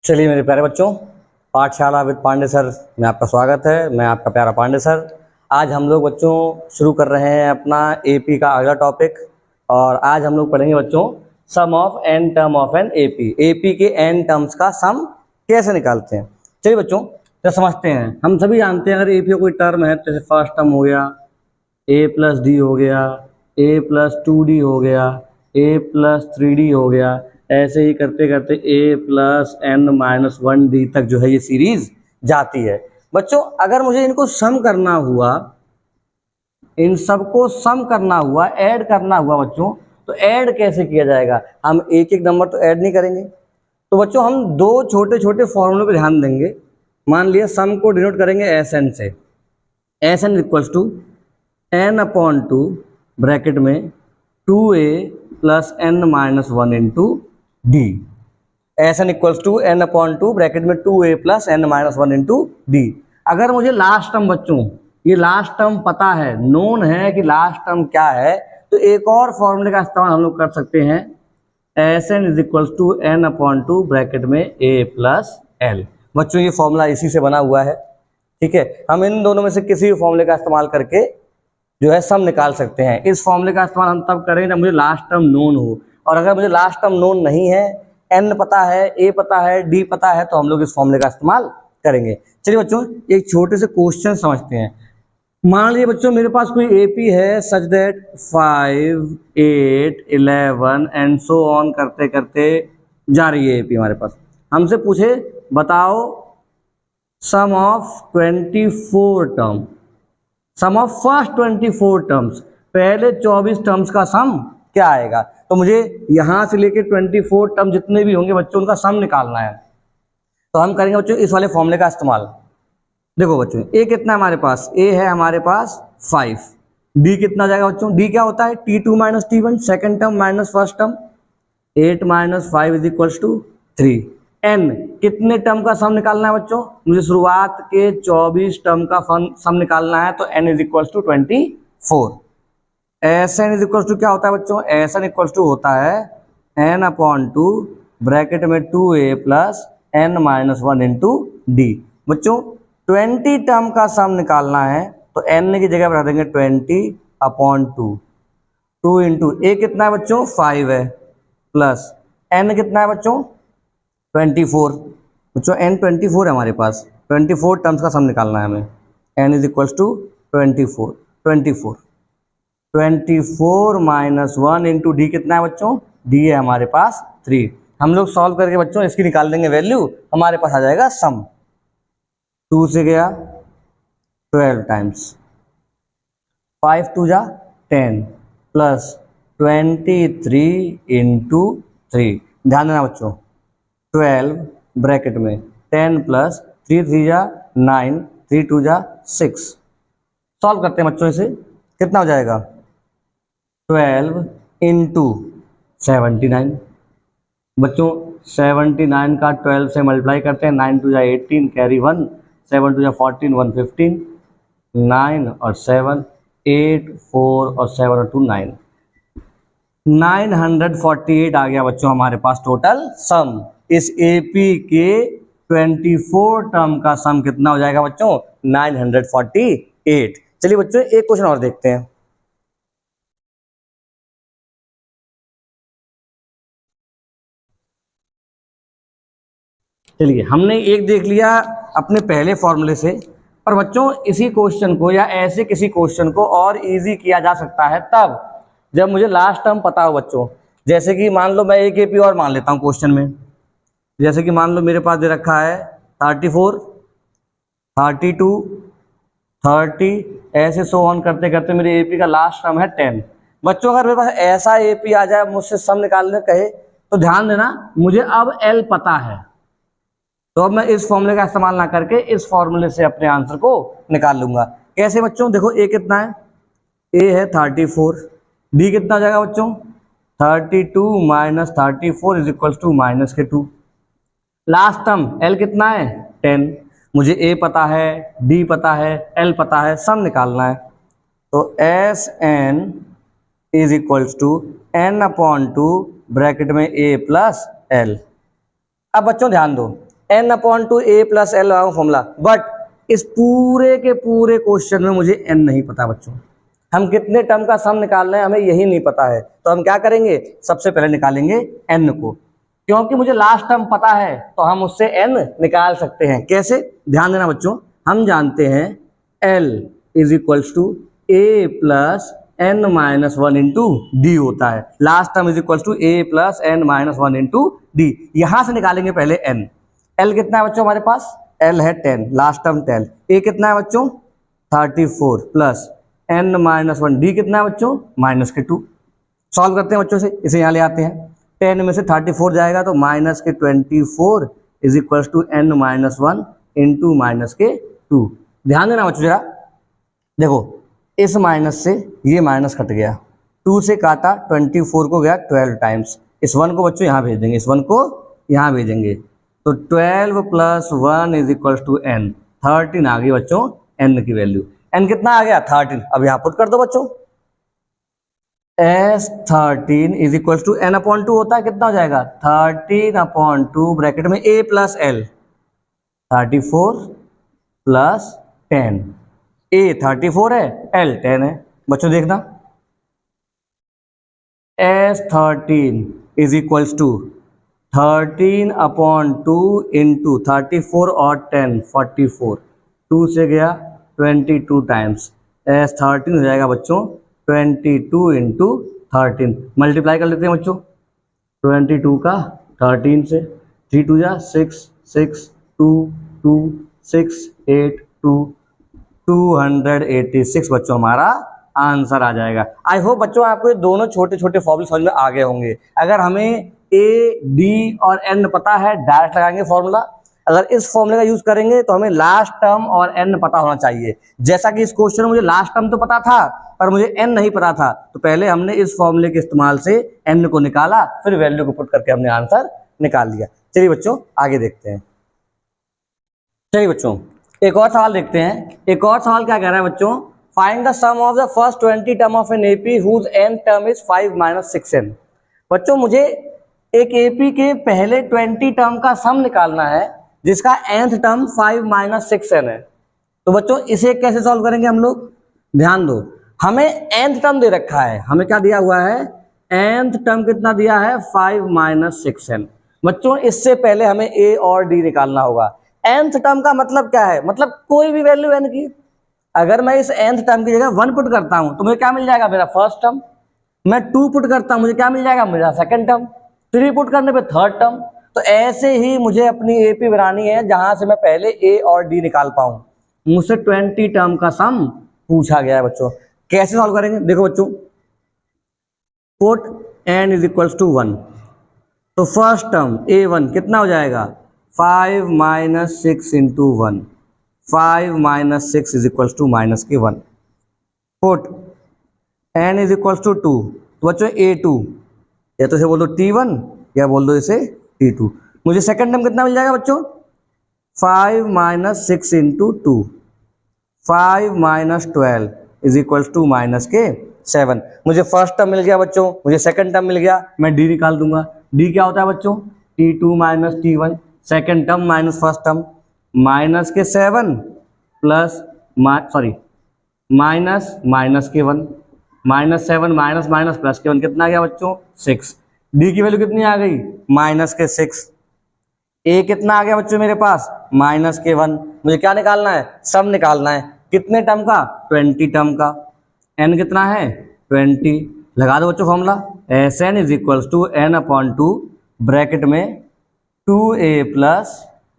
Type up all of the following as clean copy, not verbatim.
चलिए मेरे प्यारे बच्चों, पाठशाला विद पांडे सर में आपका स्वागत है। मैं आपका प्यारा पांडे सर। आज हम लोग बच्चों शुरू कर रहे हैं अपना एपी का अगला टॉपिक। और आज हम लोग पढ़ेंगे बच्चों sum of n term of N AP. AP के एन टर्म्स का सम कैसे निकालते हैं। चलिए बच्चों तो समझते हैं। हम सभी जानते हैं अगर एपी का कोई टर्म है, जैसे फर्स्ट टर्म हो गया ए प्लस डी हो गया, ए प्लस टू डी हो गया, ए प्लस थ्री डी हो गया, ऐसे ही करते करते a plus N minus one d तक जो है ये सीरीज जाती है। बच्चों अगर मुझे इनको सम करना हुआ, इन सबको सम करना हुआ, ऐड करना हुआ बच्चों, तो ऐड कैसे किया जाएगा। हम एक एक नंबर तो ऐड नहीं करेंगे। तो बच्चों हम दो छोटे छोटे फॉर्मूले पर ध्यान देंगे। मान लिया सम को डिनोट करेंगे एस एन से। S n equals to N upon two bracket में 2a plus N minus one into d. S n equals to N upon two bracket में 2a plus N minus one into d. अगर मुझे last term बच्चों, ये last term पता है, known है कि लास्ट टर्म क्या है, तो एक और फॉर्मूले का इस्तेमाल हम लोग कर सकते हैं। S N is equals to N upon two bracket में a प्लस एल। बच्चों ये फॉर्मूला इसी से बना हुआ है, ठीक है। हम इन दोनों में से किसी भी फॉर्मूले का इस्तेमाल करके जो है सम निकाल सकते हैं। इस फॉर्मूले का इस्तेमाल हम तब करेंगे जब मुझे लास्ट टर्म नोन हो। और अगर मुझे लास्ट टर्म नोन नहीं है, एन पता है, ए पता है, डी पता है, तो हम लोग इस फॉर्मूले का इस्तेमाल करेंगे। चलिए बच्चों एक छोटे से क्वेश्चन समझते हैं। मान लीजिए बच्चों मेरे पास कोई एपी है such that 5, 8, 11 and so on करते करते जा रही है एपी हमारे पास। हमसे पूछे बताओ sum of 24 term, sum of first 24 terms, पहले 24 टर्म्स का सम क्या आएगा। तो मुझे यहां से लेके 24 टर्म जितने भी होंगे बच्चों उनका सम निकालना है। तो हम करेंगे बच्चों इस वाले फॉर्मूले का इस्तेमाल। देखो बच्चों ए कितना है हमारे पास, ए है हमारे पास 5, डी कितना जाएगा बच्चों, डी क्या होता है T2 minus T1 second term minus first term, 8 minus 5 is equals to 3। N कितने टर्म का सम निकालना है बच्चों, मुझे शुरुआत के 24 टर्म का सम निकालना है। तो n is equals to 24। S N is equals to क्या होता है बच्चों, एस एन इक्वल्स टू होता है एन अपॉन टू ब्रैकेट में 2a plus N minus one into d. बच्चों 20 टर्म का सम निकालना है तो एन की जगह पर रख देंगे 20 अपॉन टू, 2 इंटू ए कितना है बच्चों 5 है, प्लस एन कितना है बच्चों 24। बच्चों एन 24 है हमारे पास, 24 टर्म्स का सम निकालना है हमें। N is equals to 24, 24 minus one into d कितना है बच्चों, डी है हमारे पास 3। हम लोग सॉल्व करके बच्चों इसकी निकाल देंगे वैल्यू, हमारे पास आ जाएगा सम। 2 से गया 12 टाइम्स, 5 टू जा 10 प्लस 23 इंटू 3। ध्यान देना बच्चों 12 ब्रैकेट में 10 प्लस 3 3 जा 9, 3 2 जा 6। सॉल्व करते हैं बच्चों इसे, कितना हो जाएगा 12 इंटू 79। बच्चों 79 का 12 से मल्टीप्लाई करते हैं, 9 2 जा 18 कैरी 1, 7 2 जा 14 115, 9 और 7 8 4 और 7 और 2 9, 948 आ गया बच्चों हमारे पास टोटल सम। इस एपी के 24 टर्म का सम कितना हो जाएगा बच्चों 948। चलिए बच्चों एक क्वेश्चन और देखते हैं। चलिए हमने एक देख लिया अपने पहले फॉर्मूले से, पर बच्चों इसी क्वेश्चन को या ऐसे किसी क्वेश्चन को और इजी किया जा सकता है तब जब मुझे लास्ट टर्म पता हो बच्चों। जैसे कि मान लो मैं एक एपी और मान लेता हूँ क्वेश्चन में। जैसे कि मान लो मेरे पास दे रखा है 34, 32, 30, ऐसे सो ऑन करते करते मेरे एपी का लास्ट टर्म है 10। बच्चों अगर मेरे पास ऐसा एपी आ जाए मुझसे सम निकालने कहे तो ध्यान देना मुझे अब एल पता है, तो अब मैं इस फॉर्मूले का इस्तेमाल ना करके इस फॉर्मूले से अपने आंसर को निकाल लूंगा। कैसे बच्चों, देखो ए कितना है, ए है 34, डी कितना हो जाएगा बच्चों 32 minus 34 is equal to minus के 2। लास्ट टर्म एल कितना है 10। मुझे ए पता है, डी पता है, एल पता है, सम निकालना है। तो S N is equals to N upon two bracket में ए प्लस एल। अब बच्चों ध्यान दो, n upon two A plus L formula, but इस पूरे के पूरे क्वेश्चन में मुझे n नहीं पता बच्चों। हम कितने टर्म का सम निकाल रहे हैं हमें यही नहीं पता है, तो हम क्या करेंगे, सबसे पहले निकालेंगे n को। क्योंकि मुझे लास्ट टर्म पता है तो हम उससे n निकाल सकते हैं। कैसे, ध्यान देना बच्चों, हम जानते हैं l is equals to A plus N minus one into D होता है। Last term is equals to A plus N minus one into D. यहां से निकालेंगे पहले n। l कितना है बच्चों हमारे पास, l है 10, लास्ट टर्म 10। a कितना है बच्चों 34 plus n minus one, D कितना है बच्चों माइनस के 2। सॉल्व करते हैं बच्चों से, इसे यहाँ ले आते हैं। 10 में से 34 जाएगा तो माइनस के 24 is equals to n minus one into minus के 2। ध्यान देना बच्चों जरा, देखो इस माइनस से ये माइनस कट गया, 2 से काटा 24 को गया 12 टाइम्स। इस 1 को बच्चों यहाँ भेज देंगे, इस 1 को यहाँ भेजेंगे, तो 12 plus 1 is equals to n। 13 आ गई बच्चों n की वैल्यू। n कितना आ गया 13, अब यहाँ पुट कर दो बच्चों। S13 is equals to n upon 2 होता है, कितना हो जाएगा 13 अपॉन 2 ब्रैकेट में a plus l, 34 plus 10। a 34 है, l 10 है बच्चों। देखना S13 is equals to 13 upon 2 into 34 और 10 44, 2 से गया 22 टाइम्स। S13 हो जाएगा बच्चों 22 इंटू 13। मल्टीप्लाई कर लेते हैं बच्चों 22 का 13 से, 3 2 जा 6 6 2 2 6 8 2 286 बच्चों हमारा आंसर आ जाएगा। आई होप बच्चों आपको ये दोनों छोटे छोटे फॉर्मूले समझ में आ गए होंगे। अगर हमें a d और n पता है डायरेक्ट लगाएंगे फॉर्मूला, अगर इस फॉर्मूले का यूज करेंगे तो हमें लास्ट टर्म और n पता होना चाहिए। जैसा कि इस क्वेश्चन में मुझे लास्ट टर्म तो पता था पर मुझे n नहीं पता था, तो पहले हमने इस फॉर्मूले के इस्तेमाल से n को निकाला, फिर वैल्यू को पुट करके हमने आंसर निकाल लिया। चलिए बच्चों आगे देखते हैं। चलिए बच्चों एक और सवाल देखते हैं। एक और सवाल क्या कह रहा है बच्चों, find the sum of the first 20 term of N AP whose n term is 5 minus 6n। बच्चों मुझे एक एपी के पहले 20 टर्म का सम निकालना है जिसका nth टर्म 5 माइनस 6n है। तो बच्चों इसे कैसे सॉल्व करेंगे हम लोग, ध्यान दो, हमें nth टर्म दे रखा है, हमें क्या दिया हुआ है, nth टर्म कितना दिया है 5 माइनस 6n। बच्चों इससे पहले हमें a और d निकालना होगा। nth टर्म का मतलब क्या है, मतलब कोई भी वैल्यू n की। अगर मैं इस nth टर्म की जगह 1 पुट करता हूं तो मुझे क्या मिल जाएगा, मेरा फर्स्ट टर्म। मैं 2 पुट करता हूं मुझे क्या मिल जाएगा, मेरा सेकंड टर्म। 3 पुट करने पे थर्ड टर्म। तो ऐसे ही मुझे अपनी एपी बनानी है जहां से मैं पहले a और d निकाल पाऊं। मुझसे 20 टर्म का सम पूछा गया है बच्चों। कैसे सॉल्व करेंगे, देखो बच्चों, put n is equals to 1, तो फर्स्ट टर्म a1 कितना हो जाएगा 5 minus 6 into 1, 5 minus 6 is equals to minus के 1। Put n is equals to 2, तो बच्चों a2, या तो इसे बोल दो t1 या बोल दो इसे t2। मुझे सेकंड टर्म कितना मिल जाएगा बच्चों 5 minus 6 into 2, 5 minus 12 is equals to minus के 7। मुझे फर्स्ट टर्म मिल गया बच्चों, मुझे सेकंड टर्म मिल गया, मैं d निकाल दूंगा। d क्या होता है बच्चों t2 minus t1, second term minus first term, minus के 7 प्लस माइनस माइनस के 1, माइनस 7 माइनस माइनस प्लस के 1 कितना आ गया बच्चों 6। d की वैल्यू कितनी आ गई माइनस के 6। a कितना आ गया बच्चों मेरे पास माइनस के 1। मुझे क्या निकालना है, सम निकालना है, कितने टर्म का 20 टर्म का। n कितना है 20, लगा दो बच्चों formula, Sn is equals to n upon 2 bracket में 2a plus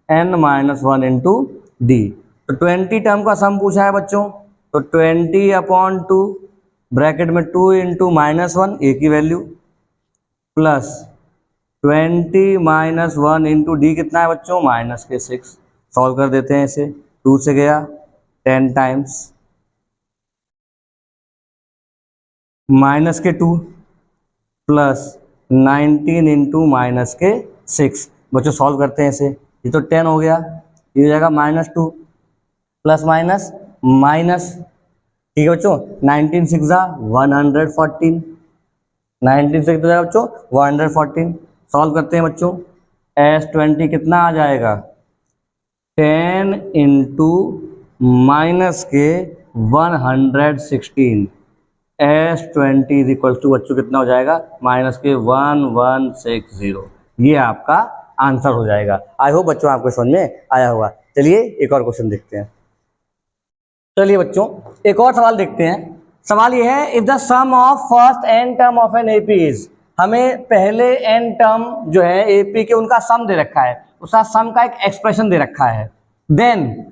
n minus 1 into D. तो 20 टर्म का सम पूछा है बच्चों, तो 20 अपॉन 2 ब्रैकेट में 2 इंटू माइनस 1 a की value plus 20 minus 1 into d कितना है बच्चों माइनस के 6। सॉल्व कर देते हैं इसे, 2 से गया 10 टाइम्स, माइनस के 2 प्लस 19 इंटू माइनस के 6। बच्चों सॉल्व करते हैं इसे, ये तो 10 हो गया, ये हो जाएगा माइनस 2 प्लस माइनस माइनस, ठीक है बच्चों, 19 6 जा 114, 19 से कितना जाएगा बच्चों 114। सॉल्व करते हैं बच्चों, S20 कितना आ जाएगा 10 इंटू माइनस के 116 S20 इज इक्वल टू बच्चों कितना हो जाएगा, माइनस के 1160। ये आपका आंसर हो जाएगा। आई होप बच्चों आपको समझ में आया होगा। चलिए एक और क्वेश्चन देखते हैं। चलिए बच्चों एक और सवाल देखते हैं। सवाल ये है, if the sum of first N term of N AP is, हमें पहले एन टर्म जो है एपी के उनका सम दे रखा है, उसका सम का एक एक्सप्रेशन दे रखा है। Then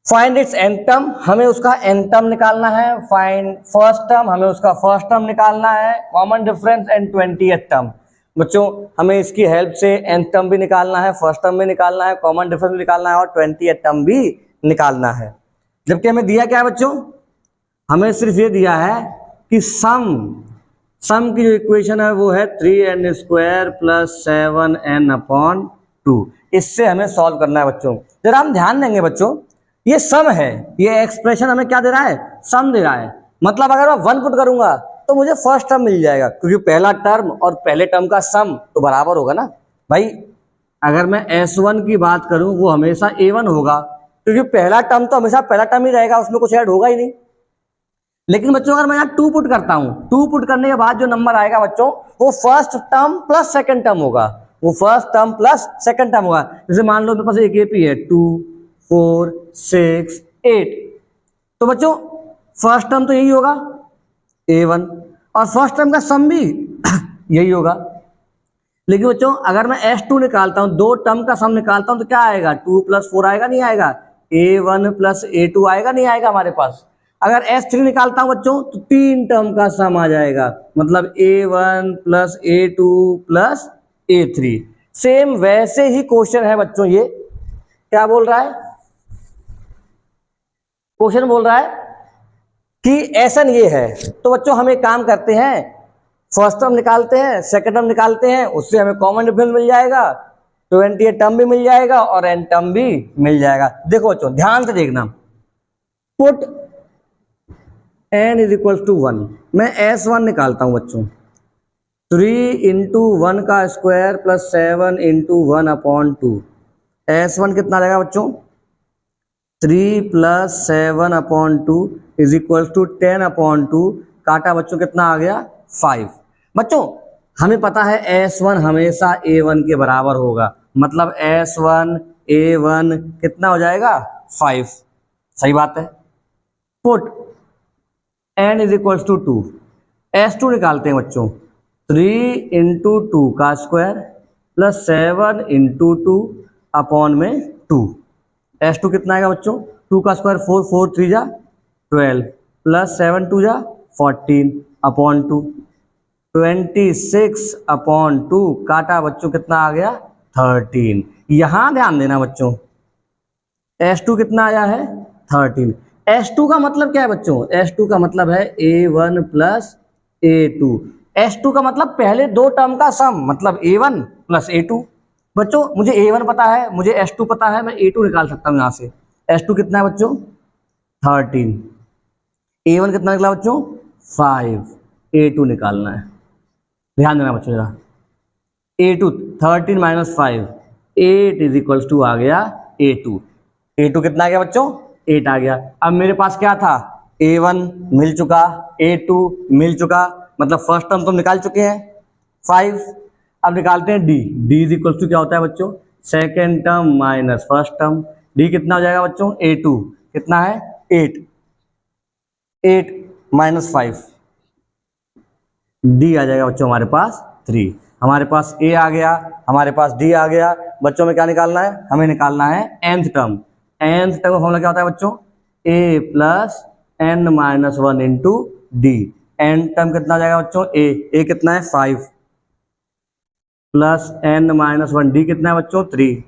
find its N term, हमें उसका एन टर्म निकालना है। फाइंड फर्स्ट टर्म, हमें उसका फर्स्ट टर्म निकालना है। Common difference and 20th term. बच्चों हमें इसकी हेल्प से एन टर्म भी निकालना है, फर्स्ट टर्म भी निकालना है, कॉमन डिफरेंस भी निकालना है और 20th टर्म भी निकालना है। जबकि हमें दिया क्या है बच्चों, हमें सिर्फ ये दिया है कि सम की जो इक्वेशन है वो है 3n स्क्वायर प्लस 7n/2। इससे हमें सॉल्व करना है बच्चों। जरा हम ध्यान देंगे बच्चों, ये सम है, ये एक्सप्रेशन हमें क्या दे रहा है, सम दे रहा है। मतलब अगर मैं 1 पुट करूंगा तो मुझे फर्स्ट टर्म मिल जाएगा, क्योंकि पहला टर्म और पहले टर्म का सम तो बराबर होगा ना भाई। अगर मैं S1 की बात करूं वो हमेशा A1 होगा, क्योंकि पहला टर्म तो हमेशा पहला टर्म ही रहेगा, उसमें कुछ ऐड होगा ही नहीं। लेकिन बच्चों अगर मैं यहाँ 2 पुट करता हूँ, 2 पुट करने के बाद जो नंबर आएगा बच्चों वो first term plus second term होगा, वो first term plus second term होगा। जैसे मान लो मेरे पास एक एपी है 2 4 6 8, तो बच्चों फर्स्ट टर्म तो यही होगा A1 और फर्स्ट टर्म का सम भी यही होगा। लेकिन बच्चों अगर मैं S2 निकालता हूं, 2 टर्म का सम निकालता हूं, तो क्या आएगा, 2 + 4 आएगा नहीं आएगा, A1 + A2 आएगा नहीं आएगा हमारे पास। अगर S3 निकालता हूं बच्चों तो 3 टर्म का सम आ जाएगा, मतलब A1 + A2 + A3। सेम वैसे ही क्वेश्चन है बच्चों, ये क्या बोल रहा है, क्वेश्चन बोल रहा है कि एसन ये है। तो बच्चों हम एक काम करते हैं, फर्स्ट टर्म निकालते हैं, सेकंड टर्म निकालते हैं, उससे हमें कॉमन डिफरेंस मिल जाएगा, 20th टर्म भी मिल जाएगा और एन टर्म भी मिल जाएगा। देखो बच्चों ध्यान से देखना, पुट n = 1, मैं S1 निकालता हूं बच्चों, 3 × 1 का स्क्वायर प्लस 7 × 1/2। S1 कितना रहेगा बच्चों, 3 + 7/2 = 10/2। काटा बच्चों कितना आ गया, 5। बच्चों हमें पता है S1 हमेशा A1 के बराबर होगा, मतलब S1 A1 कितना हो जाएगा, 5। सही बात है। पुट n = 2, S2 निकालते हैं बच्चों, 3 × 2 का स्क्वायर प्लस 7 × 2/2। S2 कितना आएगा बच्चों, 2 का स्क्वायर 4, 4 3 जा 12 प्लस 7 2 जा 14/2, 26/2। काटा बच्चों कितना आ गया, 13। यहां ध्यान देना बच्चों, S2 कितना आया है, 13। S2 का मतलब क्या है बच्चों, S2 का मतलब है A1 + A2। S2 का मतलब पहले 2 टर्म का सम, मतलब A1 + A2। बच्चों मुझे A1 पता है, मुझे S2 पता है, मैं A2 निकाल सकता हूं यहां से। S2 कितना है बच्चों, 13। A1 कितना निकला बच्चों, 5। A2 निकालना है, ध्यान देना बच्चों जरा। A2 13 - 5 8 = आ गया A2। A2 कितना आ गया बच्चों, 8 आ गया। अब मेरे पास क्या था, A1 मिल चुका, A2 मिल चुका, मतलब फर्स्ट टर्म तो निकाल चुके हैं 5। अब निकालते हैं D = क्या होता है बच्चों, second term minus first term. D कितना हो जाएगा बच्चों, A2 कितना है, 8 - 5, D आ जाएगा बच्चों हमारे पास 3। हमारे पास A आ गया, हमारे पास D आ गया। बच्चों में क्या निकालना है, हमें निकालना है nth टर्म। nth टर्म का फॉर्मूला क्या होता है बच्चों, A + n - 1 × D। n term कितना आ जाएगा बच्चों, A कितना है, 5 + n - 1, D कितना है बच्चों, 3।